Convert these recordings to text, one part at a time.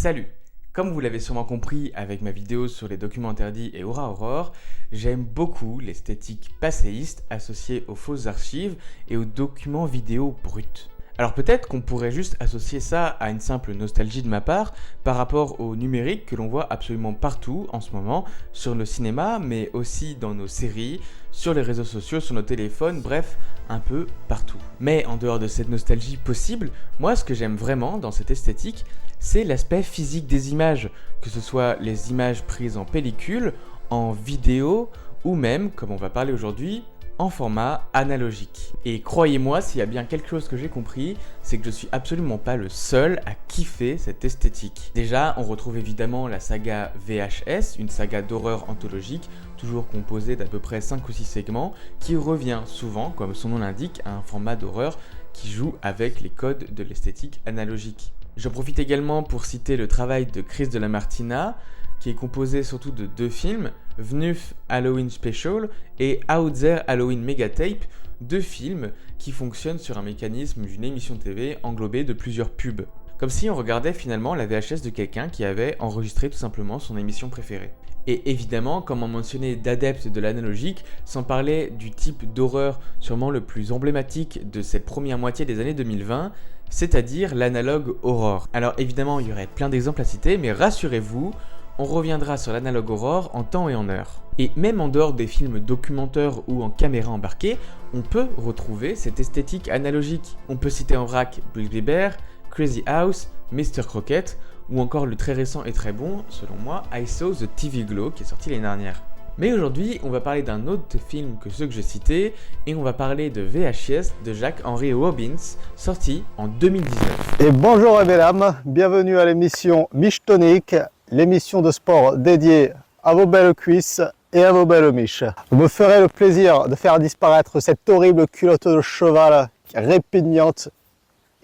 Salut! Comme vous l'avez sûrement compris avec ma vidéo sur les documents interdits et Aura Aurore, j'aime beaucoup l'esthétique passéiste associée aux fausses archives et aux documents vidéo bruts. Alors peut-être qu'on pourrait juste associer ça à une simple nostalgie de ma part par rapport au numérique que l'on voit absolument partout en ce moment, sur le cinéma, mais aussi dans nos séries, sur les réseaux sociaux, sur nos téléphones, bref, un peu partout. Mais en dehors de cette nostalgie possible, moi ce que j'aime vraiment dans cette esthétique, c'est l'aspect physique des images, que ce soit les images prises en pellicule, en vidéo, ou même, comme on va parler aujourd'hui, en format analogique. Et croyez-moi, s'il y a bien quelque chose que j'ai compris, c'est que je suis absolument pas le seul à kiffer cette esthétique. Déjà, on retrouve évidemment la saga VHS, une saga d'horreur anthologique, toujours composée d'à peu près 5 ou 6 segments, qui revient souvent, comme son nom l'indique, à un format d'horreur qui joue avec les codes de l'esthétique analogique. J'en profite également pour citer le travail de Chris de la Martina, qui est composé surtout de 2 films, VNUF Halloween Special et Out There Halloween Megatape, 2 films qui fonctionnent sur un mécanisme d'une émission TV englobée de plusieurs pubs. Comme si on regardait finalement la VHS de quelqu'un qui avait enregistré tout simplement son émission préférée. Et évidemment, comment mentionner d'adeptes de l'analogique, sans parler du type d'horreur sûrement le plus emblématique de cette première moitié des années 2020, c'est-à-dire l'analogue horror. Alors évidemment, il y aurait plein d'exemples à citer, mais rassurez-vous, on reviendra sur l'analogue horror en temps et en heure. Et même en dehors des films documentaires ou en caméra embarquée, on peut retrouver cette esthétique analogique. On peut citer en vrac Brick Bear, Crazy House, Mr. Crockett, ou encore le très récent et très bon, selon moi, I Saw the TV Glow, qui est sorti l'année dernière. Mais aujourd'hui, on va parler d'un autre film que ceux que j'ai cités, et on va parler de VHS de Jacques-Henry Robbins, sorti en 2019. Et bonjour mesdames, bienvenue à l'émission Miche Tonique, l'émission de sport dédiée à vos belles cuisses et à vos belles miches. Vous me ferez le plaisir de faire disparaître cette horrible culotte de cheval répugnante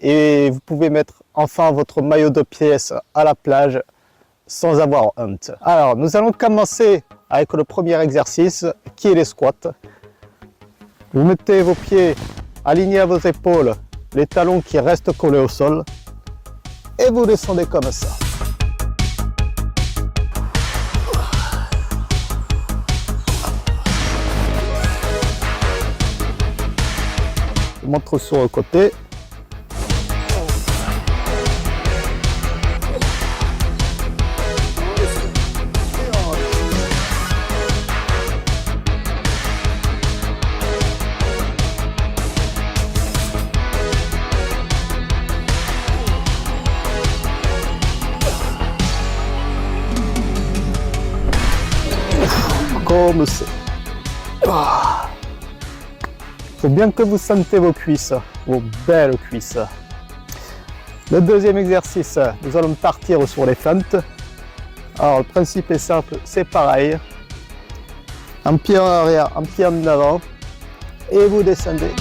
et vous pouvez mettre enfin votre maillot de pièce à la plage sans avoir honte. Alors, nous allons commencer avec le premier exercice qui est les squats. Vous mettez vos pieds alignés à vos épaules, les talons qui restent collés au sol et vous descendez comme ça. Je montre sur le côté. Comme c'est. Faut bien que vous sentez vos cuisses, vos belles cuisses. Le deuxième exercice, nous allons partir sur les fentes. Alors le principe est simple, c'est pareil. Un pied en arrière, un pied en avant. Et vous descendez.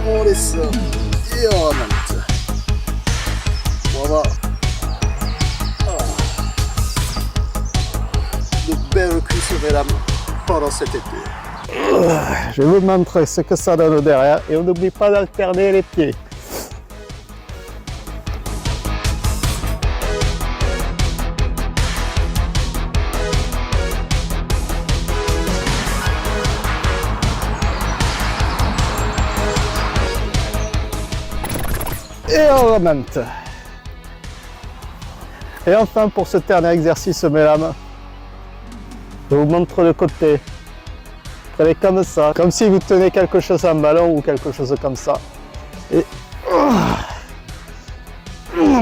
On descend. Et on monte. Voilà. Belle cuisse mesdames pendant cet été. Je vais vous montrer ce que ça donne derrière et on n'oublie pas d'alterner les pieds. Et on remonte. Et enfin pour ce dernier exercice mesdames, je vous montre le côté. Prenez comme ça, comme si vous tenez quelque chose en ballon ou quelque chose comme ça. Et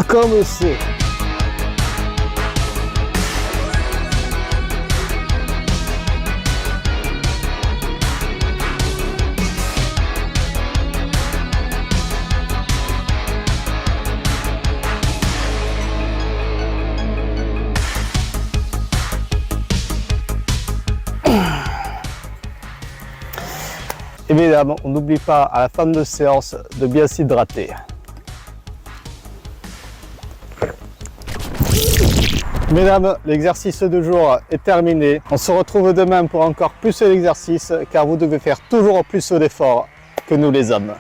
comme c'est. Évidemment, on n'oublie pas à la fin de séance de bien s'hydrater. Mesdames, l'exercice du jour est terminé. On se retrouve demain pour encore plus d'exercices car vous devez faire toujours plus d'efforts que nous les hommes.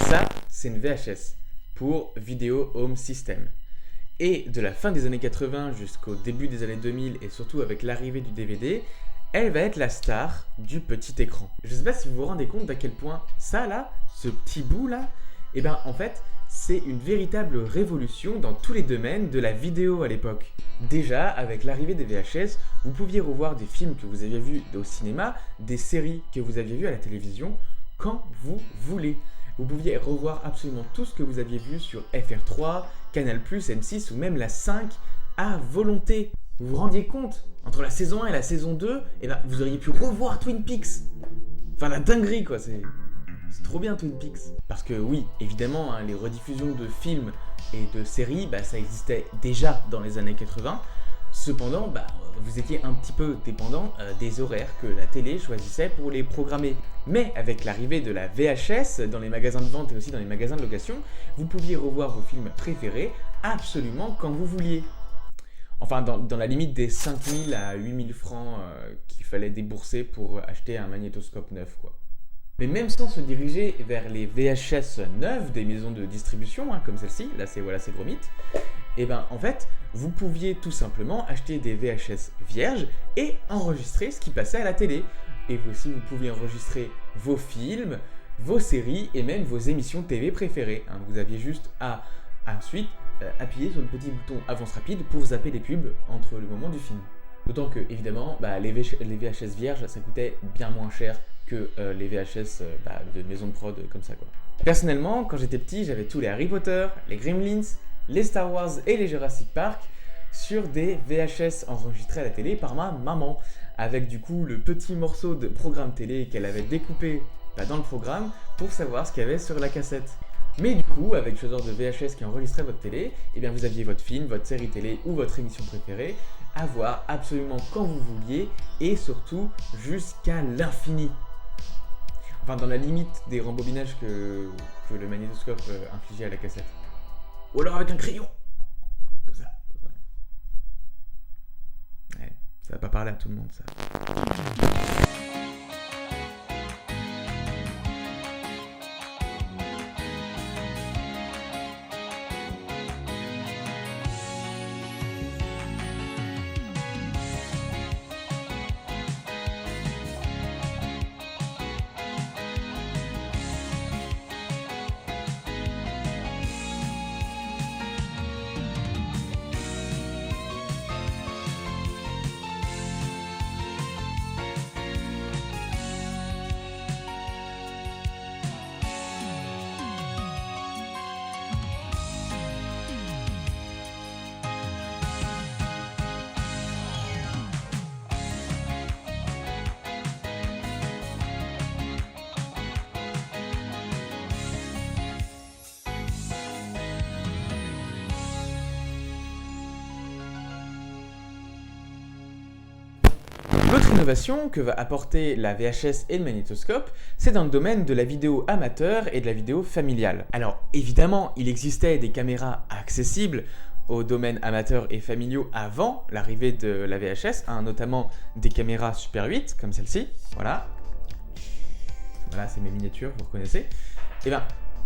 Ça, c'est une VHS pour Video Home System. Et de la fin des années 80 jusqu'au début des années 2000 et surtout avec l'arrivée du DVD, elle va être la star du petit écran. Je ne sais pas si vous vous rendez compte d'à quel point ça là, ce petit bout là, et ben en fait c'est une véritable révolution dans tous les domaines de la vidéo à l'époque. Déjà, avec l'arrivée des VHS, vous pouviez revoir des films que vous aviez vus au cinéma, des séries que vous aviez vues à la télévision, quand vous voulez. Vous pouviez revoir absolument tout ce que vous aviez vu sur FR3, Canal+, M6 ou même la 5 à volonté. Vous vous rendiez compte, entre la saison 1 et la saison 2, eh ben, vous auriez pu revoir Twin Peaks. Enfin la dinguerie quoi, c'est trop bien Twin Peaks. Parce que oui, évidemment, hein, les rediffusions de films et de séries, ça existait déjà dans les années 80. Cependant, vous étiez un petit peu dépendant des horaires que la télé choisissait pour les programmer. Mais avec l'arrivée de la VHS dans les magasins de vente et aussi dans les magasins de location, vous pouviez revoir vos films préférés absolument quand vous vouliez. Enfin, dans la limite des 5 000 à 8 000 francs qu'il fallait débourser pour acheter un magnétoscope neuf, quoi. Mais même sans se diriger vers les VHS neuves des maisons de distribution, comme celle-ci, là c'est gros mythe, et ben en fait, vous pouviez tout simplement acheter des VHS vierges et enregistrer ce qui passait à la télé. Et vous aussi, vous pouviez enregistrer vos films, vos séries et même vos émissions TV préférées. Vous aviez juste à ensuite appuyer sur le petit bouton avance rapide pour zapper les pubs entre le moment du film. D'autant que, évidemment, les VHS vierges, ça coûtait bien moins cher que les VHS de maison de prod comme ça, quoi. Personnellement, quand j'étais petit, j'avais tous les Harry Potter, les Gremlins, les Star Wars et les Jurassic Park sur des VHS enregistrés à la télé par ma maman, avec du coup le petit morceau de programme télé qu'elle avait découpé dans le programme pour savoir ce qu'il y avait sur la cassette. Mais du coup, avec ce genre de VHS qui enregistrait votre télé, vous aviez votre film, votre série télé ou votre émission préférée à voir absolument quand vous vouliez et surtout jusqu'à l'infini. Enfin, dans la limite des rembobinages que le magnétoscope infligeait à la cassette. Ou alors avec un crayon. Comme ça. Ouais, ça va pas parler à tout le monde, ça. L'autre innovation que va apporter la VHS et le magnétoscope, c'est dans le domaine de la vidéo amateur et de la vidéo familiale. Alors évidemment, il existait des caméras accessibles aux domaines amateurs et familiaux avant l'arrivée de la VHS, notamment des caméras Super 8 comme celle-ci, voilà. Voilà, c'est mes miniatures, vous reconnaissez.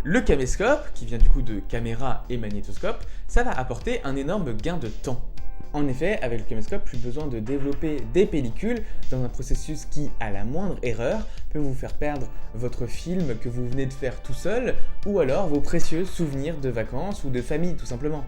Le caméscope, qui vient du coup de caméra et magnétoscope, ça va apporter un énorme gain de temps. En effet, avec le caméscope, plus besoin de développer des pellicules dans un processus qui, à la moindre erreur, peut vous faire perdre votre film que vous venez de faire tout seul, ou alors vos précieux souvenirs de vacances ou de famille, tout simplement.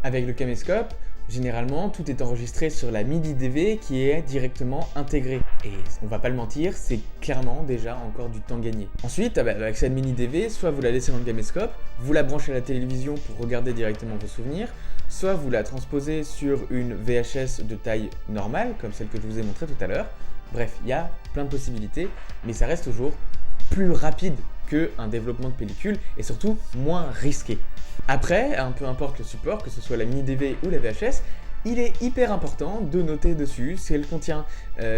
Avec le caméscope, généralement, tout est enregistré sur la MIDI DV qui est directement intégrée. Et on va pas le mentir, c'est clairement déjà encore du temps gagné. Ensuite, avec cette MIDI DV, soit vous la laissez dans le caméscope, vous la branchez à la télévision pour regarder directement vos souvenirs, soit vous la transposez sur une VHS de taille normale, comme celle que je vous ai montrée tout à l'heure. Bref, il y a plein de possibilités, mais ça reste toujours plus rapide qu'un développement de pellicule et surtout moins risqué. Après, peu importe le support, que ce soit la mini DV ou la VHS, il est hyper important de noter dessus ce qu'elle contient,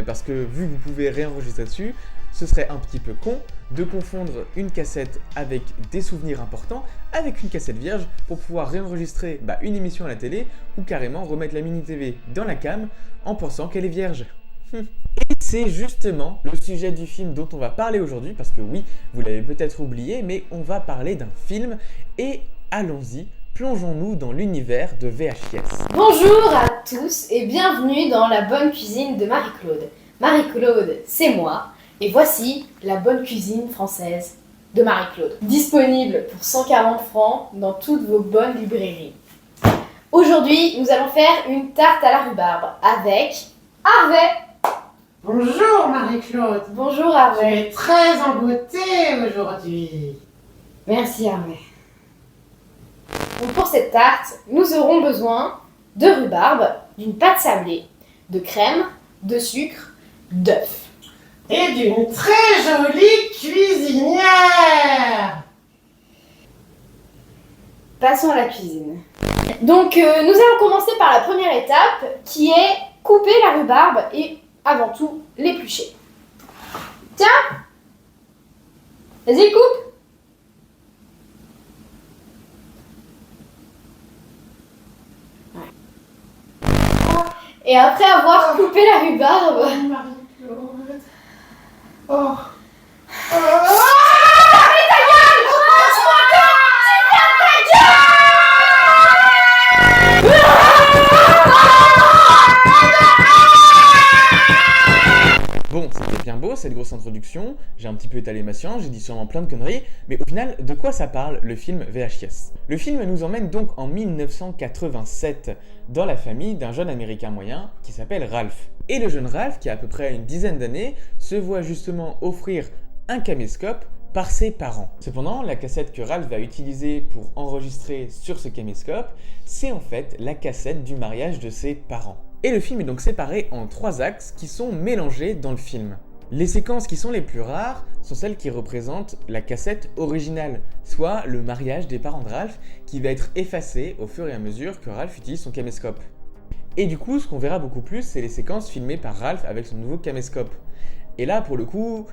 parce que vu que vous pouvez réenregistrer dessus, ce serait un petit peu con de confondre une cassette avec des souvenirs importants avec une cassette vierge pour pouvoir réenregistrer une émission à la télé ou carrément remettre la mini TV dans la cam en pensant qu'elle est vierge. Et c'est justement le sujet du film dont on va parler aujourd'hui, parce que oui, vous l'avez peut-être oublié, mais on va parler d'un film, et allons-y, plongeons-nous dans l'univers de VHS. Bonjour à tous et bienvenue dans la bonne cuisine de Marie-Claude. Marie-Claude, c'est moi, et voici la bonne cuisine française de Marie-Claude. Disponible pour 140 francs dans toutes vos bonnes librairies. Aujourd'hui, nous allons faire une tarte à la rhubarbe avec Harvey. Bonjour Marie-Claude. Bonjour Tu Harvey. es très en beauté aujourd'hui. Merci Harvey. Donc pour cette tarte, nous aurons besoin de rhubarbe, d'une pâte sablée, de crème, de sucre, d'œufs. Et d'une très jolie cuisinière. Passons à la cuisine. Donc nous allons commencer par la première étape qui est couper la rhubarbe et avant tout l'éplucher. Tiens, vas-y coupe. Et après avoir coupé la rhubarbe, Marie-Claude. Oh. Bon, c'était bien beau cette grosse introduction, j'ai un petit peu étalé ma science, j'ai dit sûrement plein de conneries, mais au final, de quoi ça parle le film VHS? Le film nous emmène donc en 1987 dans la famille d'un jeune américain moyen qui s'appelle Ralph. Et le jeune Ralph, qui a à peu près une dizaine d'années, se voit justement offrir un caméscope par ses parents. Cependant, la cassette que Ralph va utiliser pour enregistrer sur ce caméscope, c'est en fait la cassette du mariage de ses parents. Et le film est donc séparé en 3 axes qui sont mélangés dans le film. Les séquences qui sont les plus rares sont celles qui représentent la cassette originale, soit le mariage des parents de Ralph, qui va être effacé au fur et à mesure que Ralph utilise son caméscope. Et du coup, ce qu'on verra beaucoup plus, c'est les séquences filmées par Ralph avec son nouveau caméscope. Et là, pour le coup,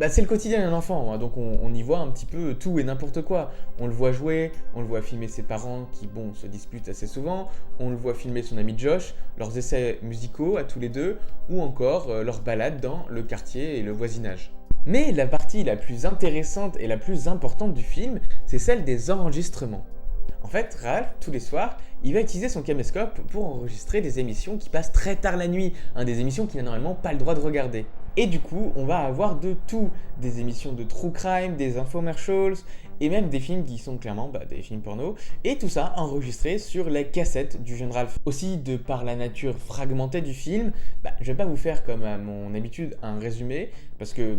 c'est le quotidien d'un enfant, hein, donc on y voit un petit peu tout et n'importe quoi. On le voit jouer, on le voit filmer ses parents qui, bon, se disputent assez souvent, on le voit filmer son ami Josh, leurs essais musicaux à tous les deux, ou encore leurs balades dans le quartier et le voisinage. Mais la partie la plus intéressante et la plus importante du film, c'est celle des enregistrements. En fait, Ralph, tous les soirs, il va utiliser son caméscope pour enregistrer des émissions qui passent très tard la nuit, des émissions qu'il n'a normalement pas le droit de regarder. Et du coup, on va avoir de tout, des émissions de true crime, des infomercials, et même des films qui sont clairement des films porno, et tout ça enregistré sur la cassette du jeune Ralph. Aussi, de par la nature fragmentée du film, je vais pas vous faire comme à mon habitude un résumé, parce que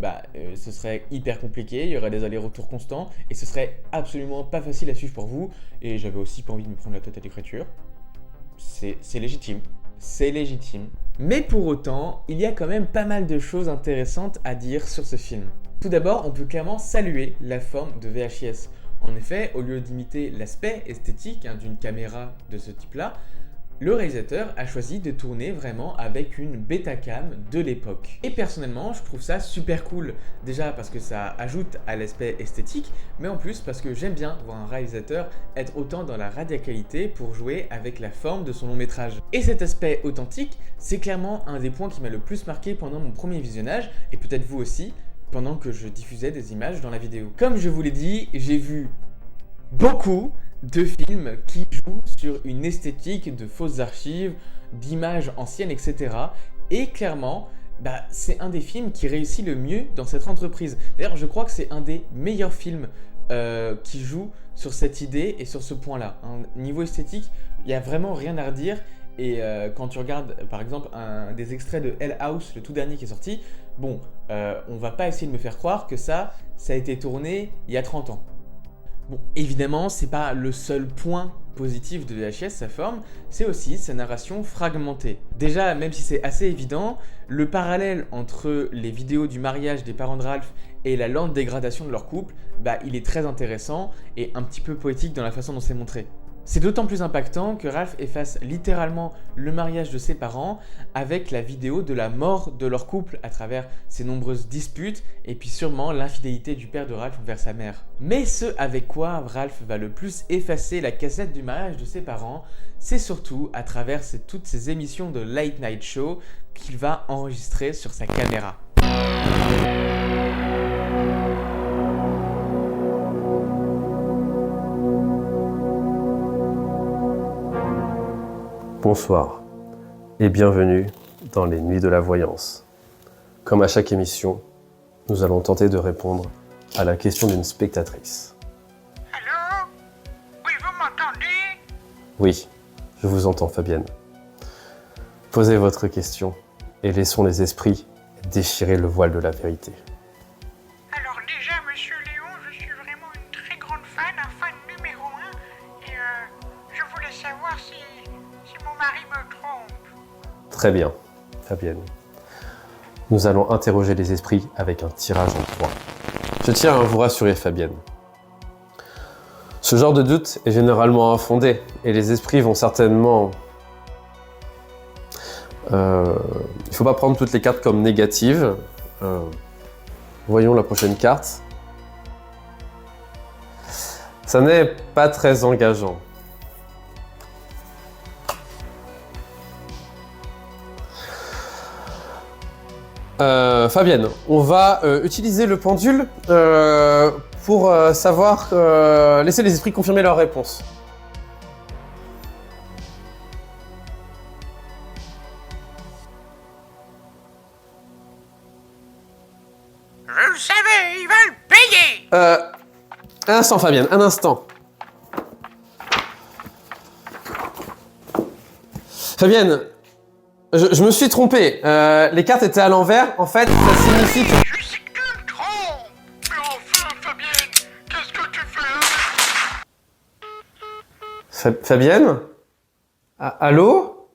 ce serait hyper compliqué, il y aurait des allers-retours constants, et ce serait absolument pas facile à suivre pour vous, et j'avais aussi pas envie de me prendre la tête à l'écriture. C'est légitime. C'est légitime. Mais pour autant, il y a quand même pas mal de choses intéressantes à dire sur ce film. Tout d'abord, on peut clairement saluer la forme de VHS. En effet, au lieu d'imiter l'aspect esthétique d'une caméra de ce type-là, le réalisateur a choisi de tourner vraiment avec une Betacam de l'époque. Et personnellement, je trouve ça super cool. Déjà parce que ça ajoute à l'aspect esthétique, mais en plus parce que j'aime bien voir un réalisateur être autant dans la radicalité pour jouer avec la forme de son long métrage. Et cet aspect authentique, c'est clairement un des points qui m'a le plus marqué pendant mon premier visionnage, et peut-être vous aussi, pendant que je diffusais des images dans la vidéo. Comme je vous l'ai dit, j'ai vu beaucoup de films qui jouent sur une esthétique de fausses archives, d'images anciennes, etc. Et clairement, c'est un des films qui réussit le mieux dans cette entreprise. D'ailleurs, je crois que c'est un des meilleurs films qui joue sur cette idée et sur ce point-là. Niveau esthétique, il n'y a vraiment rien à redire. Et quand tu regardes par exemple un des extraits de Hell House, le tout dernier qui est sorti, on va pas essayer de me faire croire que ça a été tourné il y a 30 ans. Bon, évidemment, c'est pas le seul point positif de VHS, sa forme, c'est aussi sa narration fragmentée. Déjà, même si c'est assez évident, le parallèle entre les vidéos du mariage des parents de Ralph et la lente dégradation de leur couple, il est très intéressant et un petit peu poétique dans la façon dont c'est montré. C'est d'autant plus impactant que Ralph efface littéralement le mariage de ses parents avec la vidéo de la mort de leur couple à travers ses nombreuses disputes et puis sûrement l'infidélité du père de Ralph envers sa mère. Mais ce avec quoi Ralph va le plus effacer la cassette du mariage de ses parents, c'est surtout à travers toutes ces émissions de late night show qu'il va enregistrer sur sa caméra. Bonsoir et bienvenue dans les Nuits de la Voyance. Comme à chaque émission, nous allons tenter de répondre à la question d'une spectatrice. Allô? Oui, vous m'entendez? Oui, je vous entends Fabienne. Posez votre question et laissons les esprits déchirer le voile de la vérité. Alors déjà, Monsieur Léon, je suis vraiment une très grande fan, un fan numéro 1, et je voulais savoir si mon mari me trompe. Très bien, Fabienne. Nous allons interroger les esprits avec un tirage en 3. Je tiens à vous rassurer, Fabienne. Ce genre de doute est généralement infondé et les esprits vont certainement... il ne faut pas prendre toutes les cartes comme négatives. Voyons la prochaine carte. Ça n'est pas très engageant. Fabienne, on va utiliser le pendule pour savoir laisser les esprits confirmer leur réponse. Je le savais, ils veulent payer! Un instant, Fabienne, un instant. Fabienne, je me suis trompé. Les cartes étaient à l'envers. En fait, ça signifie que... Je sais que tu me trompes! Mais enfin, Fabienne, qu'est-ce que tu fais? Fabienne? Allô?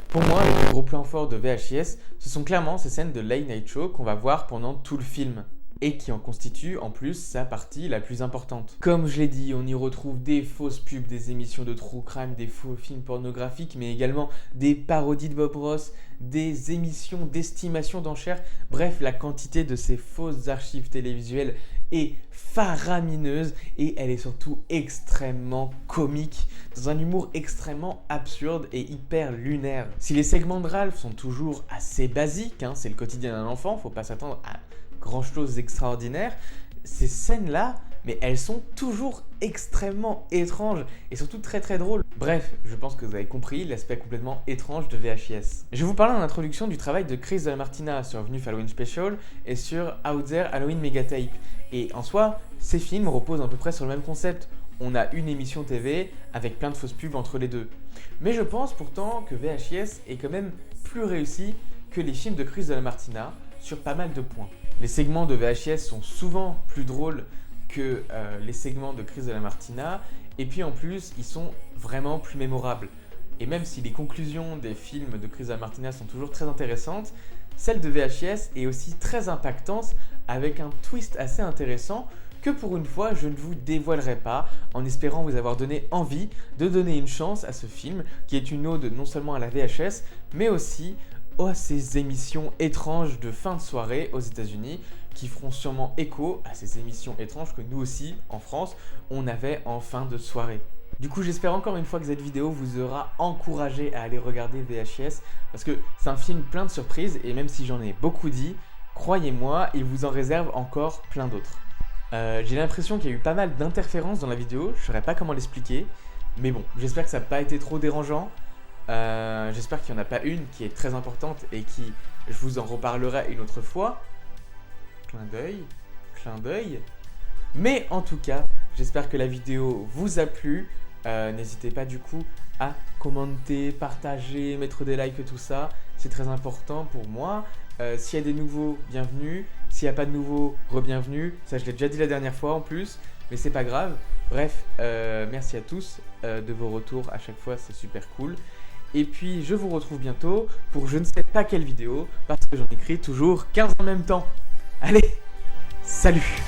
Pour moi, le plus gros point fort de VHS, ce sont clairement ces scènes de late night show qu'on va voir pendant tout le film et qui en constituent en plus sa partie la plus importante. Comme je l'ai dit, on y retrouve des fausses pubs, des émissions de true crime, des faux films pornographiques, mais également des parodies de Bob Ross, des émissions d'estimation d'enchères. Bref, la quantité de ces fausses archives télévisuelles est faramineuse et elle est surtout extrêmement comique, dans un humour extrêmement absurde et hyper lunaire. Si les segments de Ralph sont toujours assez basiques, c'est le quotidien d'un enfant, faut pas s'attendre à grand chose d'extraordinaire, ces scènes-là, mais elles sont toujours extrêmement étranges et surtout très très drôles. Bref, je pense que vous avez compris l'aspect complètement étrange de VHS. Je vais vous parler en introduction du travail de Chris de la Martina sur VNUF Halloween Special et sur Out There Halloween Megatape. Et en soi, ces films reposent à peu près sur le même concept. On a une émission TV avec plein de fausses pubs entre les deux. Mais je pense pourtant que VHS est quand même plus réussi que les films de Chris de la Martina sur pas mal de points. Les segments de VHS sont souvent plus drôles que les segments de Chris de la Martina, et puis en plus, ils sont vraiment plus mémorables. Et même si les conclusions des films de Chris de la Martina sont toujours très intéressantes, celle de VHS est aussi très impactante, avec un twist assez intéressant que pour une fois, je ne vous dévoilerai pas, en espérant vous avoir donné envie de donner une chance à ce film, qui est une ode non seulement à la VHS, mais aussi à ces émissions étranges de fin de soirée aux États-Unis qui feront sûrement écho à ces émissions étranges que nous aussi, en France, on avait en fin de soirée. Du coup, j'espère encore une fois que cette vidéo vous aura encouragé à aller regarder VHS parce que c'est un film plein de surprises et même si j'en ai beaucoup dit, croyez-moi, il vous en réserve encore plein d'autres. J'ai l'impression qu'il y a eu pas mal d'interférences dans la vidéo, je ne saurais pas comment l'expliquer, mais bon, j'espère que ça n'a pas été trop dérangeant. J'espère qu'il n'y en a pas une qui est très importante et qui, je vous en reparlerai une autre fois. Clin d'œil. Mais en tout cas, j'espère que la vidéo vous a plu. N'hésitez pas du coup à commenter, partager, mettre des likes, tout ça. C'est très important pour moi. S'il y a des nouveaux, bienvenue. S'il n'y a pas de nouveaux, re-bienvenue. Ça, je l'ai déjà dit la dernière fois en plus, mais c'est pas grave. Bref, merci à tous de vos retours. À chaque fois, c'est super cool. Et puis, je vous retrouve bientôt pour je ne sais pas quelle vidéo, parce que j'en écris toujours 15 en même temps. Allez, salut!